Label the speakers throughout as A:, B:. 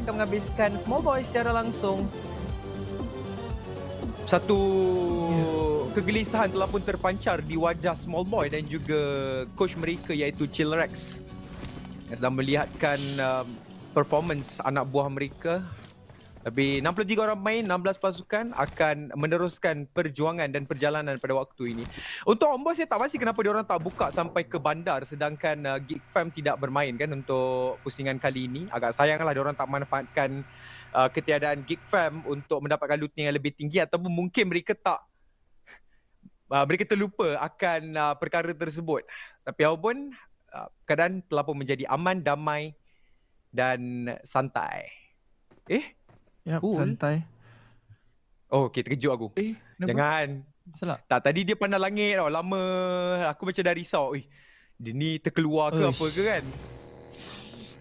A: mereka menghabiskan Small Boy secara langsung. Satu kegelisahan telah pun terpancar di wajah Small Boy dan juga coach mereka iaitu Chillrex yang sedang melihatkan performance anak buah mereka. Lebih 63 orang main, 16 pasukan akan meneruskan perjuangan dan perjalanan pada waktu ini. Untuk Ombo, saya tak pasti kenapa diorang tak buka sampai ke bandar sedangkan Geek Fam tidak bermain kan untuk pusingan kali ini. Agak sayanglah diorang tak manfaatkan ketiadaan Geek Fam untuk mendapatkan looting yang lebih tinggi, ataupun mungkin mereka mereka terlupa akan perkara tersebut. Tapi apapun, keadaan telah pun menjadi aman, damai dan santai.
B: Yap,
A: Cool.
B: santai.
A: Oh, okay, terkejut aku.
B: Kenapa?
A: Jangan.
B: Salah.
A: Tak, tadi dia pandang langit tau. Lama aku macam dah risau. Dia ni terkeluar ke apa ke kan?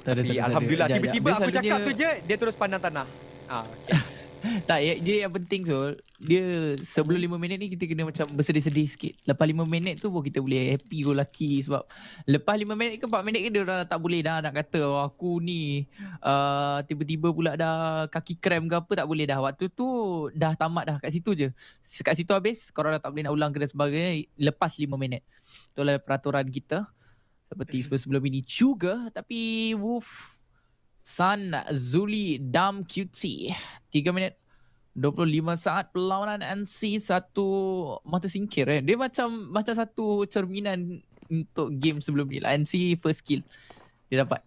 A: Tapi alhamdulillah, tiba-tiba aku cakap tu je, dia terus pandang tanah. Okay.
B: Tak, dia yang penting tu, dia sebelum 5 minit ni kita kena macam bersedih-sedih sikit. Lepas 5 minit tu kita boleh happy go lucky, sebab lepas 5 minit ke 4 minit ke dia dah tak boleh dah nak kata aku ni tiba-tiba pula dah kaki krem ke apa, tak boleh dah. Waktu tu dah tamat dah, kat situ je. Kat situ habis, korang dah tak boleh nak ulang ke dan sebagainya lepas 5 minit. Itulah peraturan kita. Seperti sebelum ini juga. Tapi San Zuli Dam Cutie 3 minit 25 saat perlawanan NC satu mata singkir. Dia macam satu cerminan untuk game sebelum ni lah. NC first kill dia dapat.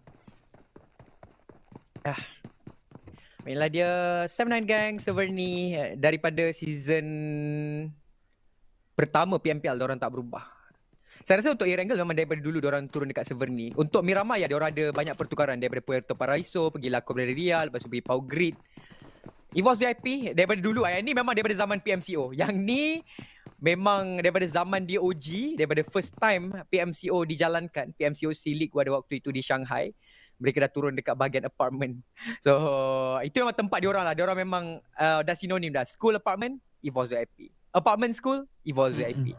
A: Mainlah dia Sam9 Gang server ni daripada season pertama PMPL diorang tak berubah. Saya rasa untuk Erangel memang daripada dulu diorang turun dekat server ni. Untuk Miramar ya diorang ada banyak pertukaran daripada Puerto Paraiso, pergi Laco dari Real, lepas tu pergi Pau Grid. EVOS VIP daripada dulu. Yang ni memang daripada zaman PMCO. Yang ni memang daripada zaman dia OG, daripada first time PMCO dijalankan. PMCO C-League pada waktu itu di Shanghai. Mereka dah turun dekat bahagian apartment. So itu memang tempat diorang lah. Diorang memang dah sinonim dah. School apartment, EVOS VIP. Apartment school, EVOS VIP.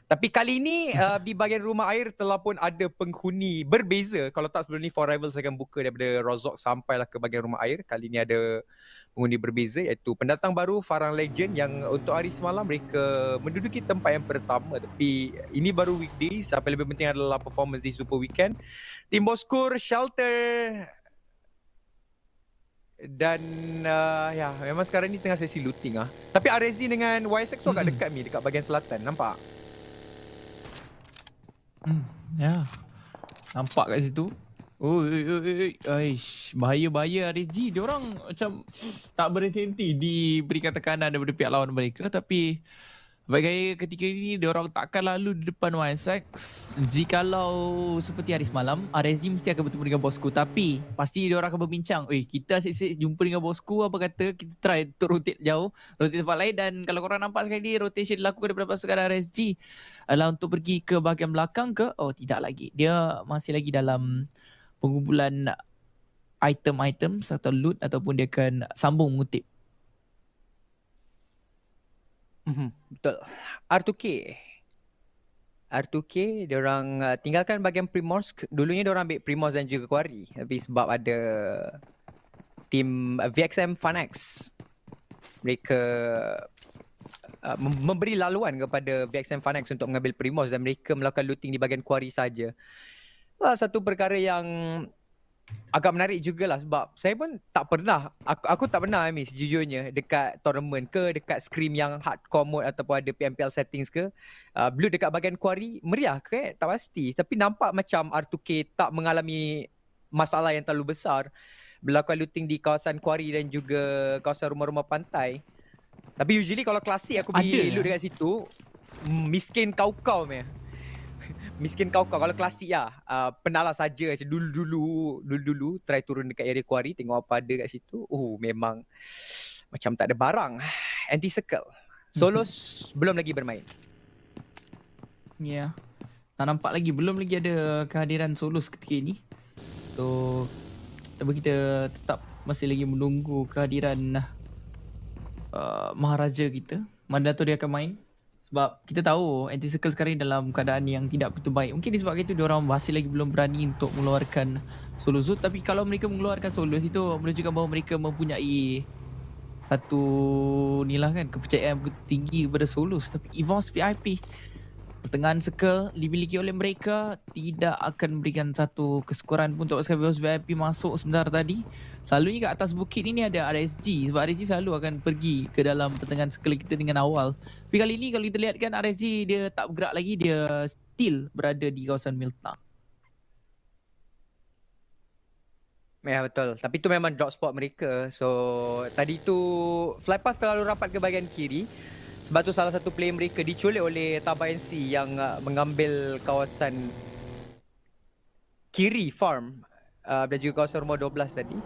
A: Tapi kali ini di bahagian rumah air telah pun ada penghuni berbeza. Kalau tak sebelum ni Four Rivals akan buka daripada Rozok sampailah ke bahagian rumah air. Kali ini ada penghuni berbeza iaitu pendatang baru Farang Legend yang untuk hari semalam mereka menduduki tempat yang pertama. Tapi ini baru weekdays. Apa yang lebih penting adalah performance di Super Weekend. Tim Boskur, Shelter dan ya memang sekarang ni tengah sesi looting ah. Tapi Arezi dengan YSX tu agak dekat ni dekat bahagian selatan. Nampak?
B: Ya. Nampak kat situ. Bahaya RSG. Diorang macam tak berhenti-henti diberikan tekanan daripada pihak lawan mereka. Tapi bagai ketika ini diorang takkan lalu di depan YSX. Jikalau seperti hari semalam, RSG mesti akan bertemu dengan bosku. Tapi pasti diorang akan berbincang. Kita asyik-asyik jumpa dengan bosku. Apa kata kita try untuk rotate jauh, rotate tempat lain. Dan kalau korang nampak sekali ni rotation dilakukan daripada pasukan RSG adalah untuk pergi ke bahagian belakang ke? Oh, tidak lagi. Dia masih lagi dalam pengumpulan item-item atau loot, ataupun dia akan sambung mengutip.
A: Betul. R2K diorang tinggalkan bahagian Primorsk. Dulunya diorang ambil Primorsk dan juga Quarry. Tapi sebab ada tim VXM Fanex, mereka memberi laluan kepada VXM Fanex untuk mengambil Primos dan mereka melakukan looting di bahagian quarry saja. Satu perkara yang agak menarik jugalah sebab saya pun tak pernah, aku tak pernah sejujurnya dekat tournament ke, dekat scrim yang hardcore mode ataupun ada PMPL settings ke, loot dekat bahagian quarry meriah ke? Tak pasti. Tapi nampak macam R2K tak mengalami masalah yang terlalu besar melakukan looting di kawasan quarry dan juga kawasan rumah-rumah pantai. Tapi usually kalau klasik aku pergi loot dekat situ, miskin kau-kau meh. Miskin kau-kau kalau klasik lah. Pernah lah saja macam dulu try turun dekat area quarry tengok apa ada kat situ. Memang macam tak ada barang. Anti-circle. Solos belum lagi bermain.
B: Ya. Tak nampak lagi, belum lagi ada kehadiran Solos ketika ini. So tapi kita tetap masih lagi menunggu kehadiran Maharaja kita. Mana tu dia akan main. Sebab kita tahu Anti-Circle sekarang dalam keadaan yang tidak begitu baik. Mungkin disebabkan itu diorang masih lagi belum berani untuk mengeluarkan solo zone. Tapi kalau mereka mengeluarkan solo itu menunjukkan bahawa mereka mempunyai satu ni lah kan, kepercayaan tinggi kepada solos. Tapi EVOS VIP pertengahan circle dimiliki oleh mereka, tidak akan memberikan satu kesukaran pun untuk pasukan EVOS VIP masuk sebentar tadi. Selalunya kat atas bukit ini ada RSG, sebab RSG selalu akan pergi ke dalam pertengahan circle kita dengan awal. Tapi kali ini kalau kita lihat kan, RSG dia tak bergerak lagi, dia still berada di kawasan Milta.
A: Ya betul. Tapi tu memang drop spot mereka. So tadi tu Flypath terlalu rapat ke bahagian kiri. Sebab tu salah satu player mereka diculik oleh Taba NC yang mengambil kawasan kiri farm dan juga kawasan rumah 12 tadi.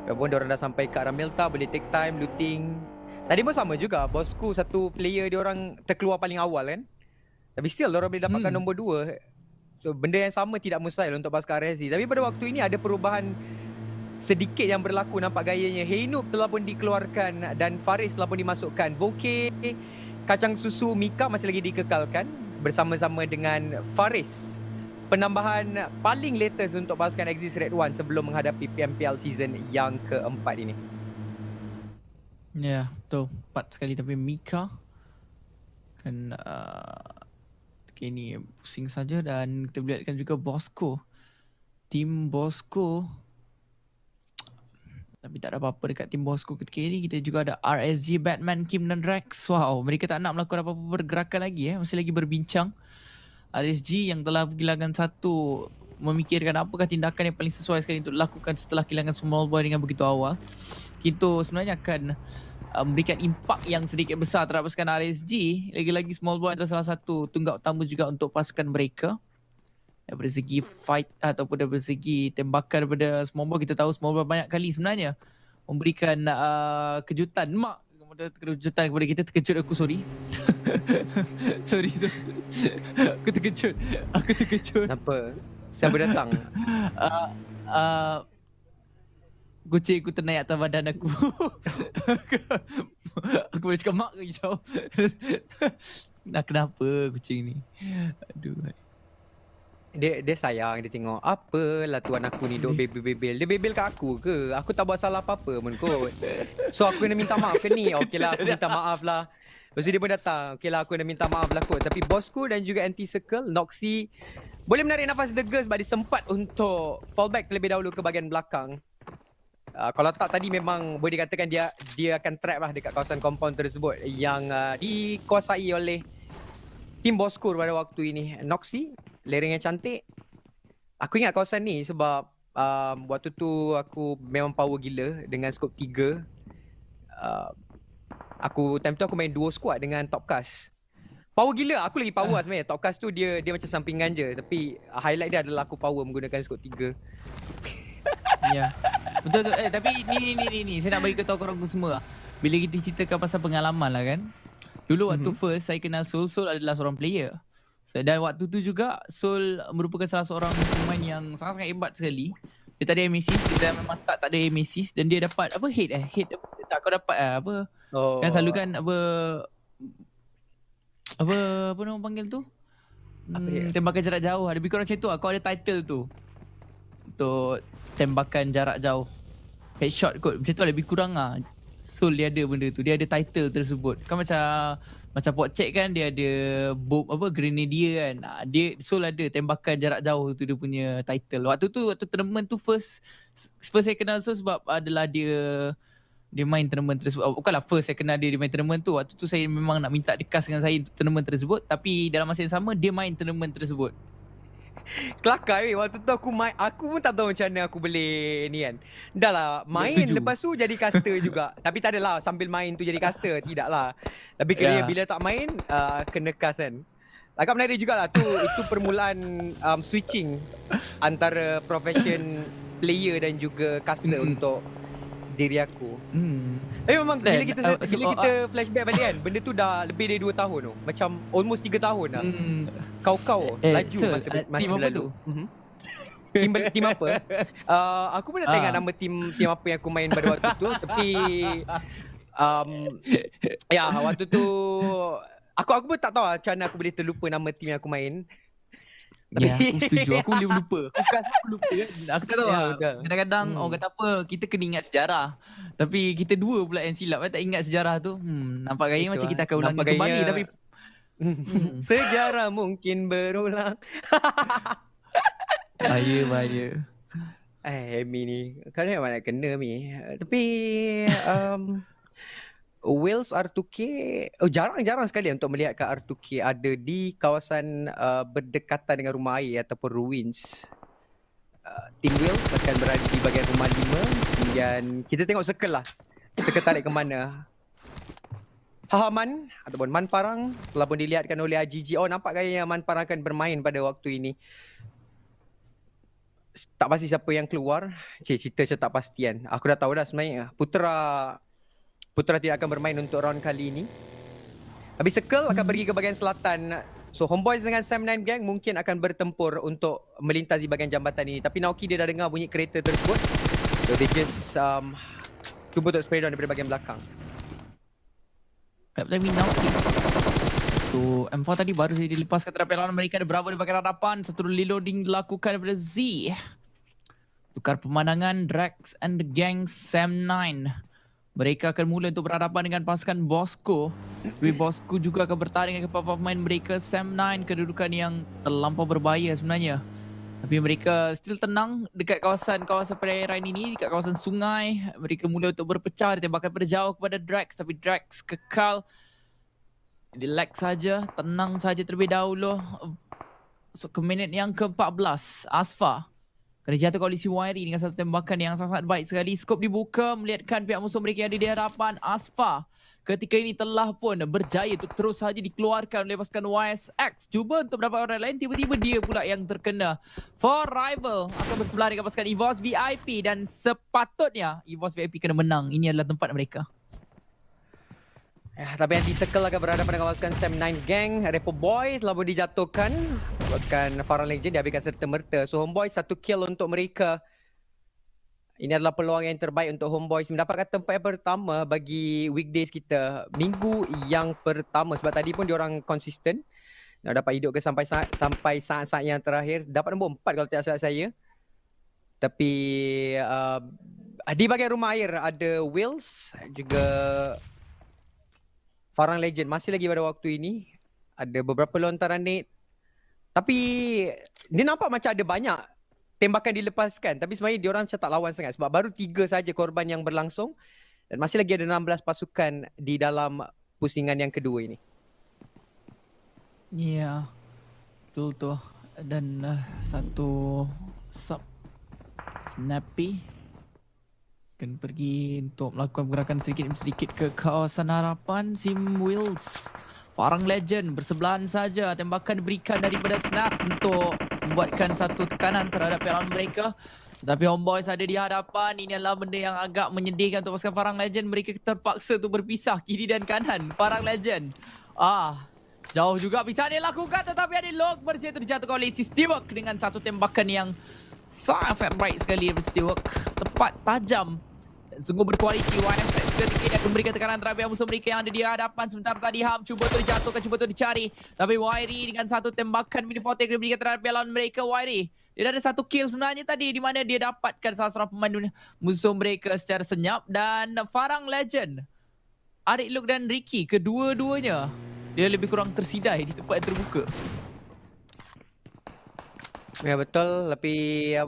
A: Walaupun diorang dah sampai ke arah Milta, boleh take time looting. Tadi pun sama juga, bosku satu player diorang terkeluar paling awal kan. Tapi still diorang boleh dapatkan nombor 2. So benda yang sama tidak mustahil untuk pasukan RSG. Tapi pada waktu ini ada perubahan sedikit yang berlaku. Nampak gayanya Heinup telah pun dikeluarkan dan Faris telah pun dimasukkan. Voke, Kacang Susu, Mika masih lagi dikekalkan bersama-sama dengan Faris. Penambahan paling latest untuk pasukan Axis Red One sebelum menghadapi PMPL season yang keempat ini.
B: Ya, betul. Tepat sekali. Tapi Mika kan ni pusing saja. Dan kita melihatkan juga Bosco. Tim Bosco. Tapi tak ada apa-apa dekat tim Bosco ketika ini. Kita juga ada RSG, Batman, Kim dan Rex. Wow, mereka tak nak melakukan apa-apa pergerakan lagi. Masih lagi berbincang. RSG yang telah kehilangan satu, memikirkan apakah tindakan yang paling sesuai sekali untuk dilakukan setelah kehilangan small boy dengan begitu awal. Itu sebenarnya akan memberikan impak yang sedikit besar terhadap pasukan RSG. Lagi-lagi small boy adalah salah satu tunggak utama juga untuk pasukan mereka. Dari segi fight ataupun dari segi tembakan daripada small boy, kita tahu small boy banyak kali sebenarnya memberikan kejutan. Kejutan kepada kita. Terkejut aku, sorry. sorry. Aku terkejut.
A: Kenapa? Siapa datang?
B: Kucing aku ternaik atas badan aku. Aku boleh cakap mak ke hijau. Nah, kenapa kucing ni? Aduh.
A: Dia sayang, dia tengok apalah tuan aku ni duk bebel-bebel. Dia bebel kat aku ke? Aku tak buat salah apa-apa pun kot. So aku kena minta maaf ke ni? Okeylah, aku minta maaf lah. Lepas tu dia pun datang. Okeylah, aku kena minta maaf lah kot. Tapi bosku dan juga anti-circle, Noxy boleh menarik nafas lega sebab dia sempat untuk fallback terlebih dahulu ke bahagian belakang. Kalau tak tadi memang boleh dikatakan dia akan trap lah dekat kawasan compound tersebut yang dikuasai oleh tim Bosco pada waktu ini. Noxy, lereng yang cantik. Aku ingat kawasan ni sebab waktu tu aku memang power gila dengan scope 3. Time tu aku main duo squad dengan Topcast. Power gila, aku lagi power sebenarnya. Topcast tu dia macam sampingan je. Tapi highlight dia adalah aku power menggunakan scope 3.
B: Ya. Betul. Tapi ni saya nak bagi tahu korang semua. Bila kita ceritakan pasal pengalaman lah kan. Dulu waktu first saya kenal Soul adalah seorang player. Dan waktu tu juga Soul merupakan salah seorang pemain yang sangat-sangat hebat sekali. Dia tak ada MACs, dia memang start tak ada MACs dan dia dapat apa head tak kau dapat apa. Kan selalu kan apa nama panggil tu? Tembakan jarak jauh. Lebih kurang macam tu lah. Kau ada title tu untuk tembakan jarak jauh, headshot kot. Macam tu lah lebih kurang lah. Soul dia ada benda tu. Dia ada title tersebut. Kan macam Pocek kan dia ada bomb grenadier kan. Dia Soul ada tembakan jarak jauh tu, dia punya title. Waktu tournament tu first saya kenal Soul sebab adalah dia main tournament tersebut. Bukanlah first saya kenal dia main tournament tu. Waktu tu saya memang nak minta dia cast dengan saya untuk tournament tersebut. Tapi dalam masa yang sama dia main tournament tersebut.
A: Kelakar waktu tu aku pun tak tahu macam mana aku boleh ni kan. Dah lah main lepas tu jadi caster juga. Tapi tak adalah sambil main tu jadi caster, tidak lah. Tapi kira bila tak main kena cast kan. Agak menarik jugalah tu. Itu permulaan switching antara profession player dan juga caster untuk diri aku. Tapi memang bila kita flashback balik kan, benda tu dah lebih dari 2 tahun tu. Macam almost 3 tahun dah. Kau laju masa berlalu. Tim apa? Aku pun nak tengok nama tim apa yang aku main pada waktu tu. Tapi waktu tu aku pun tak tahu macam mana aku boleh terlupa nama tim yang aku main.
B: Ya, aku setuju. Aku boleh lupa. Aku lupa kan. Aku tak tahu
A: Ya,
B: lah.
A: betul.
B: Kadang-kadang orang kata apa, kita kena ingat sejarah. Tapi kita dua pula yang silap tak ingat sejarah tu. Nampak gaya
A: Itu
B: macam
A: lah.
B: kita akan ulangi
A: Nampak
B: kembali.
A: gayanya
B: Tapi
A: sejarah mungkin berulang.
B: bahaya.
A: Mi ni. Kalau yang mana kena Mi. Tapi Wales R2K jarang-jarang sekali untuk melihat kat R2K ada di kawasan berdekatan dengan rumah air ataupun ruins. Team Wales akan berada di bahagian rumah 5 dan kita tengok circle lah. Circle tarik ke mana. Hahaman ataupun Man Parang telah pun dilihatkan oleh AGG. Nampak gaya Man Parang akan bermain pada waktu ini. Tak pasti siapa yang keluar. Cerita macam tak pastian. Aku dah tahu dah sebenarnya. Putra tidak akan bermain untuk round kali ini. Habis Circle akan pergi ke bahagian selatan. So Homeboys dengan Sam9 Gang mungkin akan bertempur untuk melintasi bahagian jambatan ini. Tapi Naoki dia dah dengar bunyi kereta tersebut. So they just cuba untuk spray down daripada bahagian belakang.
B: Tapi Naoki. So M4 tadi baru saja dilepaskan terhadap lawan mereka. Ada Bravo di bahagian hadapan. Satu reloading dilakukan daripada Z. Tukar pemandangan Drax and the gang Sam9. Mereka akan mula untuk berhadapan dengan pasukan Bosco. Tapi Bosco juga akan bertanding dengan pemain mereka Sam9. Kedudukan yang terlampau berbahaya sebenarnya. Tapi mereka still tenang dekat kawasan perairan ini. Dekat kawasan sungai. Mereka mula untuk berpecah. Ditembakkan pada jauh kepada Drax. Tapi Drax kekal. Relax saja. Tenang saja terlebih dahulu. So, ke minit yang ke-14. Asfa kena jatuh koalisi Wairi dengan satu tembakan yang sangat baik sekali. Skop dibuka melihatkan pihak musuh mereka yang ada di hadapan. Asfa ketika ini telah pun berjaya untuk terus saja dikeluarkan oleh pasukan YSX. Cuba untuk mendapat orang lain, tiba-tiba dia pula yang terkena. For Rival akan bersebelah dengan pasukan EVOS VIP dan sepatutnya EVOS VIP kena menang. Ini adalah tempat mereka.
A: Tapi yang di Circle akan berhadapan dengan pasukan Sam9 Gang. Repo Boy telah pun dijatuhkan. Pasukan Farah Legend dihabiskan serta-merta. So Homeboys satu kill untuk mereka. Ini adalah peluang yang terbaik untuk Homeboys mendapatkan tempat yang pertama bagi weekdays kita. Minggu yang pertama. Sebab tadi pun diorang konsisten. Nak dapat hidup ke sampai saat-saat yang terakhir. Dapat nombor 4 kalau tidak salah saya. Tapi di bahagian rumah air ada Wales juga Farang Legend masih lagi pada waktu ini. Ada beberapa lontaran net. Tapi dia nampak macam ada banyak tembakan dilepaskan. Tapi sebenarnya diorang macam tak lawan sangat. Sebab baru 3 saja korban yang berlangsung. Dan masih lagi ada 16 pasukan di dalam pusingan yang kedua ini.
B: Ya, betul tu. Dan satu sub Snappy akan pergi untuk melakukan gerakan sedikit demi sedikit ke kawasan harapan. Sim Wheels Farang Legend bersebelahan saja. Tembakan diberikan daripada Snap untuk membuatkan satu tekanan terhadap lawan mereka. Tetapi Homeboys ada di hadapan. Ini adalah benda yang agak menyedihkan untuk pasukan Farang Legend. Mereka terpaksa untuk berpisah kiri dan kanan. Farang Legend jauh juga bisa dilakukan, tetapi ada Log terjatuh oleh Steelwork dengan satu tembakan yang sangat baik sekali dari Steelwork. Tepat, tajam dan sungguh berkualiti. YSX ketika ini akan memberikan tekanan terhadap musuh mereka yang ada di hadapan. Sementara tadi Ham cuba tu dijatuhkan, cuba tu dicari. Tapi Wairi dengan satu tembakan mini-potek dia berikan terhadap lawan mereka. Wairi, dia ada satu kill sebenarnya tadi di mana dia dapatkan salah seorang pemain musuh mereka secara senyap. Dan Farang Legend, Arik Luke dan Ricky, kedua-duanya dia lebih kurang tersidai di tempat yang terbuka.
A: Ya betul, tapi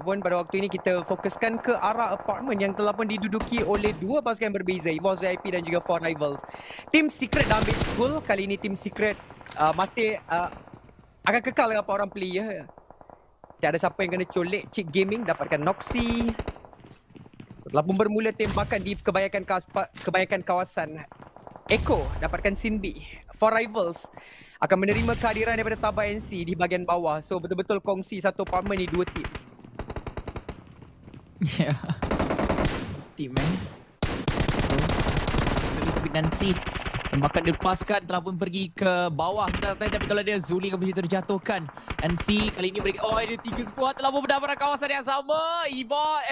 A: pun pada waktu ini kita fokuskan ke arah apartment yang telah pun diduduki oleh dua pasukan yang berbeza, EVOS VIP dan juga For Rivals. Team Secret dah ambil school, kali ini Team Secret masih akan kekal dengan 4 orang player. Tak ada siapa yang kena colek. Chick Gaming dapatkan Noxy. Telah pun bermula tembakan di kebanyakan kawasan. Echo dapatkan Cindy. For Rivals akan menerima kehadiran daripada Taba NC di bahagian bawah. So betul-betul kongsi satu apartment ni, 2 tim.
B: Ya. Tim Nancy. Tembakan dilepaskan, telah pun pergi ke bawah. Tapi kalau dia Zuli akan begitu terjatuhkan. NC kali ini mereka, ada 3 squad telah pun berdapat kawasan yang sama.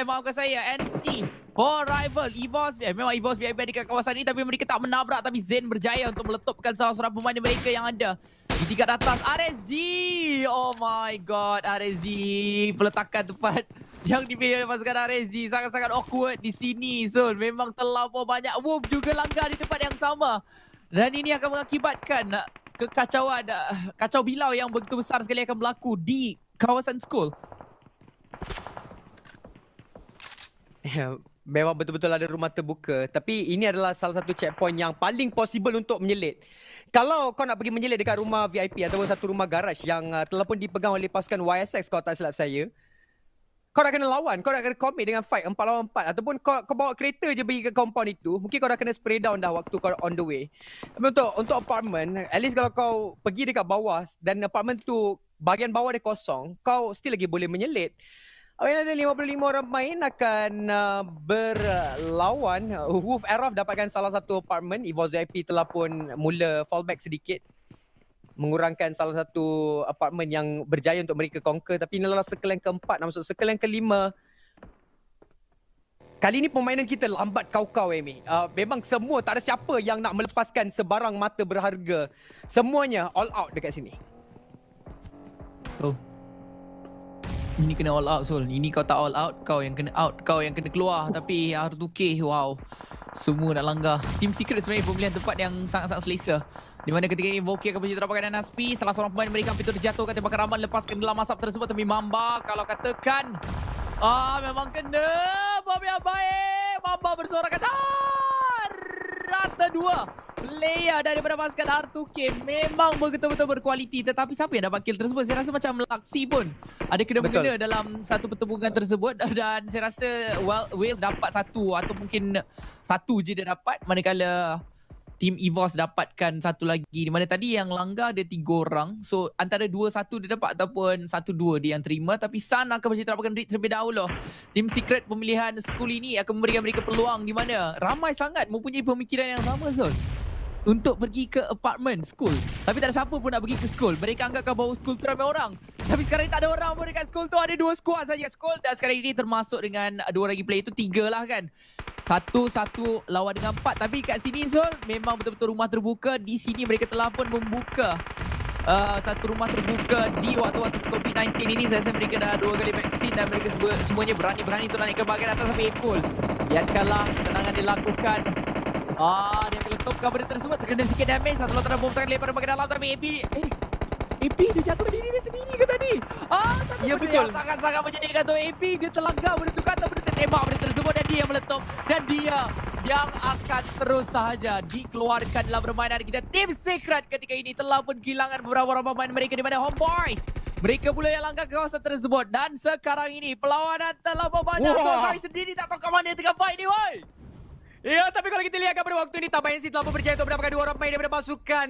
B: Maafkan saya, NC. For Rival, EVOS, memang EVOS VIP di kawasan ini, tapi mereka tak menabrak. Tapi Zen berjaya untuk meletupkan salah seorang pemain mereka yang ada Di tingkat atas RSG. Oh my god, RSG peletakan tepat yang dipilih oleh pasukan RSG sangat-sangat awkward di sini. So memang terlampau banyak. Wolf juga langgar di tempat yang sama. Dan ini akan mengakibatkan kekacauan, kacau bilau yang begitu besar sekali akan berlaku di kawasan school.
A: Ya, memang betul-betul ada rumah terbuka. Tapi ini adalah salah satu checkpoint yang paling possible untuk menyelit. Kalau kau nak pergi menyelit dekat rumah VIP ataupun satu rumah garaj yang telah pun dipegang oleh pasukan YSX kalau tak silap saya, kau nak kena lawan, kau nak kena commit dengan fight 4 lawan 4 ataupun kau bawa kereta je pergi ke compound itu, mungkin kau dah kena spray down dah waktu kau on the way. Tapi untuk apartment, at least kalau kau pergi dekat bawah dan apartment tu bahagian bawah dia kosong, kau still lagi boleh menyelit. Apabila ada 55 orang main akan berlawan. Wolf Arrow dapatkan salah satu apartment. Evolve VIP telah pun mula fallback sedikit, mengurangkan salah satu apartmen yang berjaya untuk mereka conquer. Tapi inilah circle yang keempat, nak masuk circle yang kelima. Kali ini permainan kita lambat kau-kau, Amy. Memang semua, tak ada siapa yang nak melepaskan sebarang mata berharga. Semuanya all out dekat sini.
B: Oh. Ini kena all out, Sol. Ini kau tak all out, kau yang kena out, kau yang kena keluar. Tapi R2K, wow. Semua nak langgar. Team Secret sebenarnya pemilihan tempat yang sangat-sangat selesa. Di mana ketika ini Voki akan berjaya terapkan NSP. Salah seorang pemain mereka hampir terjatuhkan tembakan Rahman lepaskan dalam asap tersebut. Tapi Mamba kalau katakan memang kena. Bom yang baik. Mamba bersuara kasar. Rata 2. Player daripada pasukan R2K memang betul-betul berkualiti. Tetapi siapa yang dapat kill tersebut? Saya rasa macam Laksi pun ada kena-mengena dalam satu pertempuran tersebut. Dan saya rasa Wales dapat satu atau mungkin satu je dia dapat. Manakala Team EVOS dapatkan satu lagi. Di mana tadi yang langgar ada 3 orang. So antara 2-1 dia dapat ataupun 1-2 dia yang terima. Tapi Sun akan berjaya terapkan read terlebih dahulu. Team Secret pemilihan school ini akan memberikan mereka peluang di mana ramai sangat mempunyai pemikiran yang sama, Zul, untuk pergi ke apartment school. Tapi tak ada siapa pun nak pergi ke school. Mereka anggapkan bahawa school tu ramai orang. Tapi sekarang ni tak ada orang pun dekat school tu. Ada 2 squad saja school. Dan sekarang ini termasuk dengan 2 lagi player itu 3 lah kan. Satu lawan dengan 4. Tapi kat sini, Zul, memang betul-betul rumah terbuka. Di sini mereka telah pun membuka satu rumah terbuka di waktu-waktu COVID-19 ini. Saya rasa mereka dah 2 kali vaksin dan mereka semuanya berani-berani untuk naik ke bahagian atas sampai Epul. Lihatkanlah tenangan dilakukan. Dia akan letupkan benda tersebut. Terkena sikit damage. Satu lontaran bom tangan lebar bahagian dalam. Tapi AP dia jatuhkan diri dia sendiri ke tadi?
A: Ya, betul.
B: Sangat-sangat menjadikan tu AP. Dia terlanggar benda tu kata benda tertembak benda tersebut. Dan dia yang meletup. Dan dia yang akan terus sahaja dikeluarkan dalam permainan kita. Team Secret ketika ini telah pun kehilangan beberapa orang pemain mereka di mana Homeboys. Mereka pula yang langgar ke kawasan tersebut. Dan sekarang ini perlawanan telah banyak. So saya sendiri tak tahu ke mana tengah fight ni, woi.
A: Ya, tapi kalau kita lihat pada waktu ini Tabayansi telah berjaya untuk mendapatkan 2 orang pemain daripada pasukan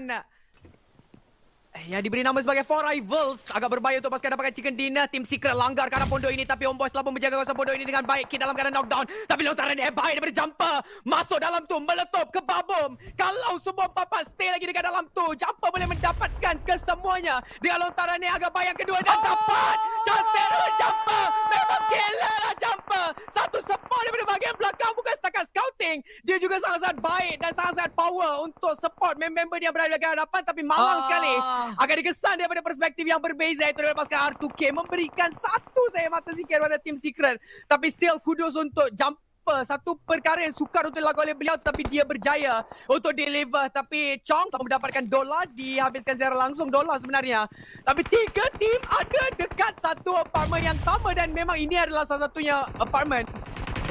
A: yang diberi nama sebagai Four Rivals. Agak berbahaya untuk pasukan dapatkan Chicken Dinner. Team Secret langgar ke arah pondok ini. Tapi Homeboys telah menjaga kawasan pondok ini dengan baik. Kid dalam keadaan knockdown. Tapi lontaran baik daripada jumper. Masuk dalam tu. Meletup ke babom. Kalau semua papan stay lagi dekat dalam tu. Jumper boleh mendapatkan kesemuanya. Dengan lontaran ni agak baik yang kedua. Dan dapat. Cantik dengan jumper. Memang gila lah jumper. Satu support daripada bahagian belakang. Bukan setakat scouting. Dia juga sangat-sangat baik. Dan sangat-sangat power untuk support member dia berada di hadapan. Tapi malang sekali. Agak dikesan daripada perspektif yang berbeza itu daripada pasukan R2K memberikan satu saya mata sikit pada Team Secret. Tapi still kudos untuk jumper. Satu perkara yang sukar untuk dilakukan oleh beliau tapi dia berjaya untuk deliver. Tapi Chong telah mendapatkan dolar, dihabiskan secara langsung dolar sebenarnya. Tapi 3 tim ada dekat satu apartment yang sama dan memang ini adalah salah satunya apartment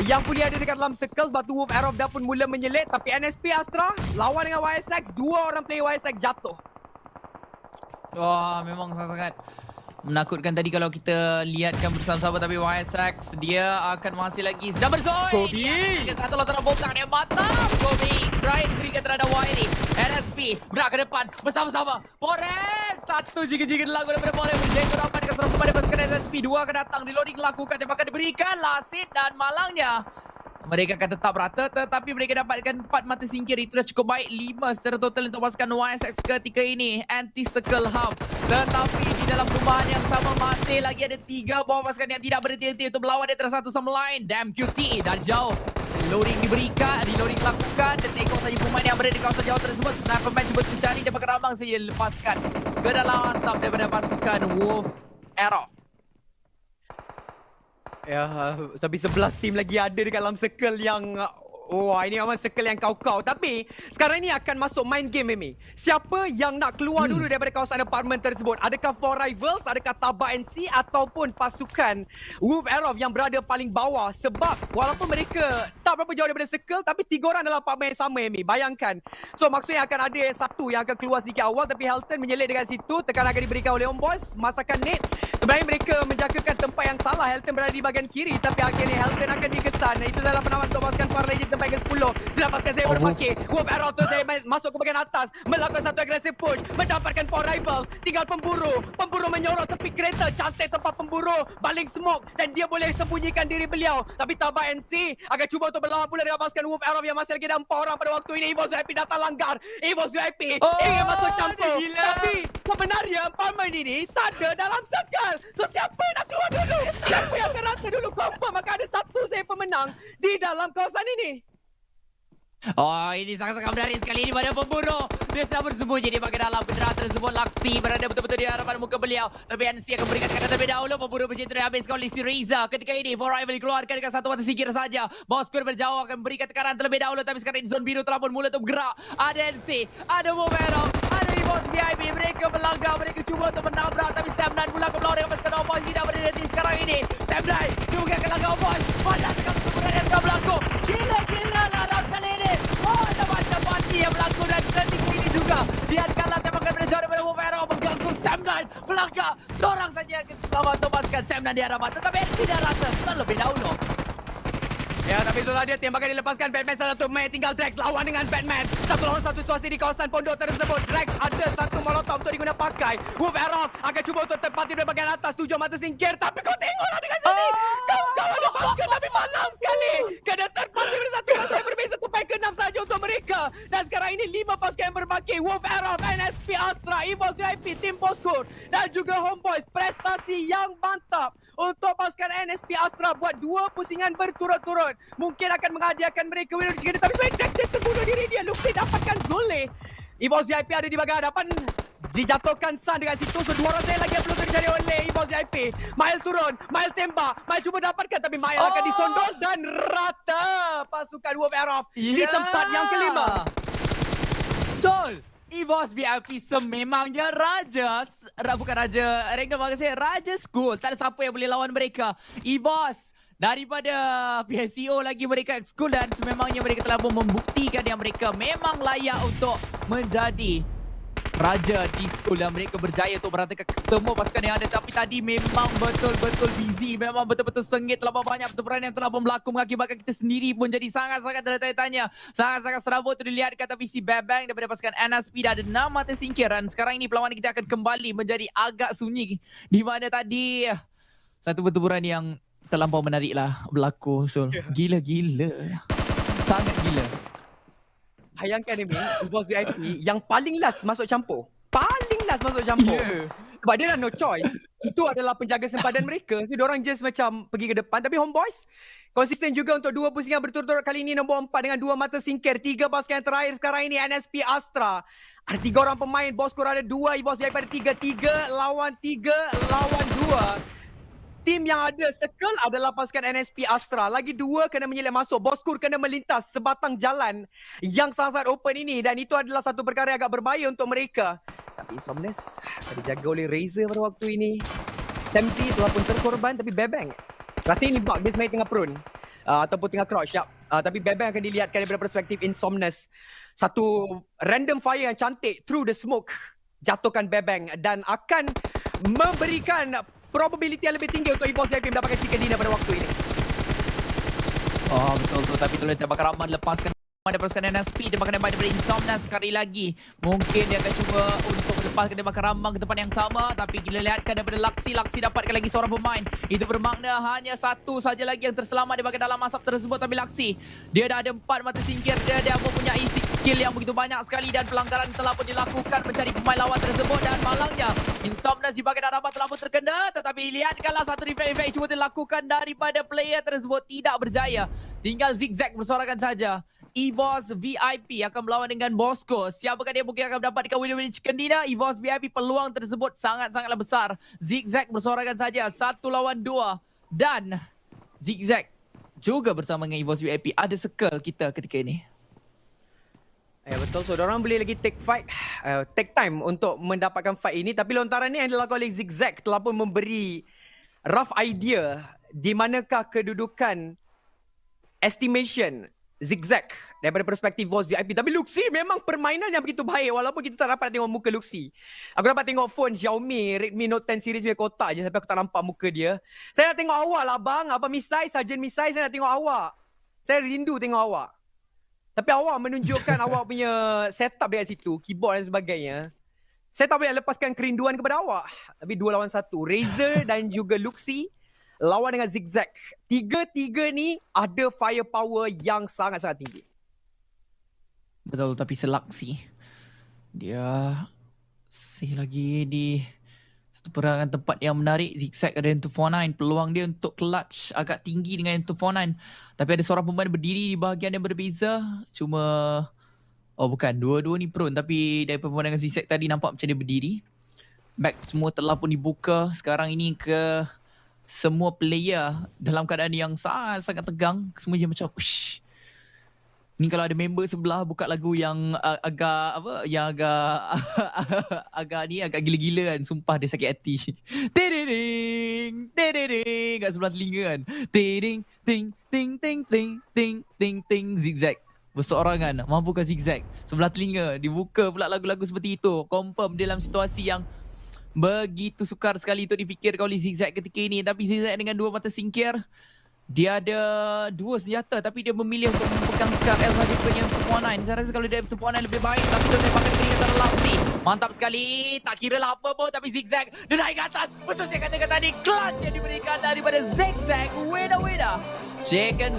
A: yang boleh ada dekat dalam circle. Sebab tu Wolf Arrow dah pun mula menyelit. Tapi NSP Astra lawan dengan YSX, 2 orang player YSX jatuh.
B: Wah, memang sangat-sangat menakutkan tadi kalau kita lihatkan bersama-sama. Tapi YSX dia akan masih lagi sedang berzoe.
A: Kobe!
B: Satu lontaran bom tangan yang matang. Kobe try berikan terhadap YD. NSP berak ke depan bersama-sama. Forest! Satu jika-jika dilakukan daripada Forest. Berjaya rapat dengan seorang pemain pasukan NSP. 2 akan datang. Reloading lakukan. Tembakan diberikan. Lasit dan malangnya Mereka akan tetap rata, tetapi mereka dapatkan 4 mata singkir. Itu dah cukup baik. 5 secara total untuk pasukan YSX ketika ini. Anti-circle hub. Tetapi di dalam perubahan yang sama masih lagi ada 3 bawah pasukan yang tidak berhenti-henti untuk melawan di antara satu sama lain. Damn QT dari jauh. Reloading diberikan, reloading dilakukan dan tengok saja pemain yang berada di kawasan jauh tersebut. Sniperman cuba mencari dan Ramang saja lepaskan ke dalam asap daripada pasukan Wolf Arrow.
A: Ya, tapi 11 tim lagi ada dekat dalam circle yang wah, ini memang circle yang kau-kau. Tapi sekarang ini akan masuk main game, Mimi. Siapa yang nak keluar dulu daripada kawasan apartmen tersebut? Adakah Four Rivals, adakah Taba NC ataupun pasukan Wolf Arrow yang berada paling bawah? Sebab walaupun mereka tak berapa jauh daripada circle, tapi 3 orang dalam apartmen yang sama, Mimi. Bayangkan. So maksudnya akan ada satu yang akan keluar sedikit awal, tapi Helton menyelit dekat situ. Tekanan akan diberikan oleh Homeboys. Masakan Nate. Sebenarnya mereka menjagakan tempat yang salah. Helton berada di bahagian kiri, tapi akhirnya Helton akan digesan. Itu dalam penamaan untuk pasukan Far Legend tempat ke-10. Sudah pasukan saya berpakir. Wolf Arrow tu saya masuk ke bahagian atas. Melakukan satu agresif push. Mendapatkan 4 rival. Tinggal pemburu. Pemburu menyorot tepi kereta. Cantik tempat pemburu. Baling smoke. Dan dia boleh sembunyikan diri beliau. Tapi Taba NC akan cuba untuk berlawan pula dengan pasukan Wolf Arrow yang masih lagi ada 4 orang pada waktu ini. Evos VIP datang langgar. Evos VIP ingin masuk campur. Tapi sebenarnya apartmen ini tak ada dalam circle. So siapa yang nak keluar dulu? Siapa yang akan rata dulu? Confirm akan ada satu saya pemenang di dalam kawasan ini.
B: Oh, ini sangat-sangat menarik sekali ini pada pembunuh. Dia sedang bersembunyi di bahagian dalam kenderaan tersebut. Laksi berada betul-betul di hadapan muka beliau. Tapi NC akan berikan kata terlebih dahulu. Pembunuh macam itu dihabiskan oleh si Reza. Ketika ini, Four Rival dikeluarkan dengan satu mata singkir saja. Boskur berjauh akan berikan tekanan terlebih dahulu. Tapi sekarang ini zon biru telah pun mula untuk bergerak. Ada NC, ada Wolf Arrow, ada Evos VIP. Mereka melanggar, mereka cuba untuk menabrak. Tapi Sam9 pula akan melawan dengan pasukan Homeboys. Tidak berhenti sekarang ini. Sam9 juga akan langgar Homeboys. Mana tekan pertempuran yang telah berlaku. Gila-gila lah dalam kali ini. Oh, ada macam-macam yang berlaku dan ketika ini juga dia kalah tembakan berjauh daripada Wolf Arrow mengganggu Sam9 melangkah seorang saja yang selamat untuk pasukan Sam9 di hadapan tetapi tidak rasa terlebih dahulu.
A: Ya, tapi itulah dia tembakan dilepaskan. Batman satu main tinggal Drax lawan dengan Batman. Satu lawan satu situasi di kawasan pondok tersebut. Drax ada satu molotov untuk diguna pakai. Wolf Arrow akan cuba untuk tempati dari bahagian atas. 7 mata singkir. Tapi kau tengoklah dekat sini. Kau ada bunker tapi malam sekali. Kena terpati dari satu masa yang berbeza. 1/6 saja untuk mereka. Dan sekarang ini 5 pasukan yang berbaki. Wolf Arrow, NSP Astra, Evos VIP, Tim Boskur dan juga Homeboys. Prestasi yang mantap untuk pasukan NSP Astra buat 2 pusingan berturut-turut. Mungkin akan menghadiahkan mereka winner jika tapi sebenarnya Drax dia terbunuh diri dia. Luxi dapatkan Zole. Evos VIP ada di bahagian hadapan. Dijatuhkan Sun dekat situ. So 2 orang saya lagi yang belum dicari oleh Evos VIP. Mail turun. Mail tembak. Mail cuba dapatkan tapi Mail akan disondol dan rata pasukan Wolf Arrow di tempat yang kelima.
B: Sol, Evos VIP sememangnya raja. Bukan raja Rangle, maksud saya raja school. Tak ada siapa yang boleh lawan mereka. Evos daripada PSCO lagi mereka school dan sememangnya mereka telah pun membuktikan yang mereka memang layak untuk menjadi raja di school dan mereka berjaya untuk meratakan semua pasukan yang ada. Tapi tadi memang betul-betul busy. Memang betul-betul sengit. Terlalu banyak pertempuran yang telah pun berlaku mengakibatkan kita sendiri pun jadi sangat-sangat tanya. Sangat-sangat serabut itu dilihatkan. Tapi si Bebang daripada pasukan NSP dah ada 6 mata singkir. Dan sekarang ini perlawanan kita akan kembali menjadi agak sunyi. Di mana tadi satu pertempuran yang terlampau menarik lah berlaku. So, gila-gila. Sangat gila.
A: Bayangkan ni, Evos VIP yang paling last masuk campur. Paling last masuk campur. Sebab dia dah no choice. Itu adalah penjaga sempadan mereka. So, diorang just macam pergi ke depan. Tapi Homeboys konsisten juga untuk 2 pusingan berturut-turut. Kali ini nombor 4 dengan 2 mata singkir. 3 pasukan yang terakhir sekarang ini NSP Astra. Ada 3 orang pemain. Boskur ada 2. Evos VIP ada 3. 3 lawan 3 lawan 2. Tim yang ada circle adalah pasukan NSP Astra. Lagi 2 kena menyelit masuk. Boskur kena melintas sebatang jalan yang sangat-sangat open ini. Dan itu adalah satu perkara yang agak berbahaya untuk mereka. Tapi Insomnes dijaga oleh Razer pada waktu ini. Samsi telah pun terkorban. Tapi Bebang rasa ini bug. Dia sebenarnya tengah prone. Ataupun tengah crouch. Tapi Bebang akan dilihatkan daripada perspektif Insomnes. Satu random fire yang cantik through the smoke. Jatuhkan Bebang. Dan akan memberikan probability yang lebih tinggi untuk Evos VIP mendapatkan chicken dinner pada waktu ini.
B: Oh, betul-betul. Tapi tu tembakan Rahman lepaskan daripada pasukan NSP. Tembakan daripada Insomnia sekali lagi. Mungkin dia akan cuba untuk lepaskan tembakan rambang ke tempat yang sama. Tapi kita lihatkan daripada Laksi dapatkan lagi seorang pemain. Itu bermakna hanya satu saja lagi yang terselamat di bahagian dalam asap tersebut. Tapi Laksi, dia dah ada 4 mata singkir. Dia mempunyai skill yang begitu banyak sekali dan pelanggaran telah pun dilakukan mencari pemain lawan tersebut. Dan malangnya, Insomnes di bahagian hadapan telah pun terkena. Tetapi lihatkanlah satu reflect cuba dilakukan daripada player tersebut tidak berjaya. Tinggal Zigzag bersorakan saja. EVOS VIP akan melawan dengan Bosco. Siapakah dia mungkin akan mendapatkan winner chicken dinner? EVOS VIP peluang tersebut sangat-sangatlah besar. Zigzag bersorakan saja 1 lawan 2. Dan Zigzag juga bersama dengan EVOS VIP ada circle kita ketika ini.
A: Ya betul, so diorang boleh lagi take time untuk mendapatkan fight ini. Tapi lontaran ni yang dilakukan oleh Zigzag telah pun memberi rough idea di manakah kedudukan estimation Zigzag daripada perspektif EVOS VIP. Tapi Luxi memang permainan yang begitu baik walaupun kita tak dapat tengok muka Luxi. Aku dapat tengok phone Xiaomi Redmi Note 10 series punya kotak je tapi aku tak nampak muka dia. Saya nak tengok awak lah bang, Abang Misai, Sarjan Misai, saya nak tengok awak. Saya rindu tengok awak. Tapi awak menunjukkan awak punya setup dekat situ, keyboard dan sebagainya. Saya tak boleh lepaskan kerinduan kepada awak. Tapi 2 lawan 1, Razer dan juga Luxi lawan dengan Zigzag. Tiga-tiga ni ada firepower yang sangat-sangat tinggi.
B: Betul, tapi Selaksi dia masih lagi di satu perangan tempat yang menarik. Zigzag ada M249. Peluang dia untuk clutch agak tinggi dengan M249. Tapi ada seorang pemain berdiri di bahagian yang berbeza. Cuma, oh bukan, dua-dua ni prone. Tapi dari pemandangan Zigzag tadi nampak macam dia berdiri. Back semua telah pun dibuka. Sekarang ini ke semua player dalam keadaan yang sangat-sangat tegang. Semua je macam ush. Ni kalau ada member sebelah buka lagu yang agak apa, yang agak gila-gila kan. Sumpah dia sakit hati. Teding kat sebelah telinga kan. Teding ting ting ting ting ting ting ting. Zigzag berseorangan, mampukah Zigzag sebelah telinga dibuka pula lagu-lagu seperti itu. Confirm dalam situasi yang begitu sukar sekali untuk difikirkan oleh Zigzag ketika ini. Tapi Zigzag dengan 2 mata singkir, dia ada 2 senjata tapi dia memilih untuk memegang Scar L saja ke yang M249. Saya rasa kalau dia M249 lebih baik. Tapi dia pakai keringan antara Laksi. Mantap sekali. Tak kira lah apa pun. Tapi Zigzag dia naik ke atas. Betul saya katakan tadi. Clutch yang diberikan daripada Zigzag. Winner. Chicken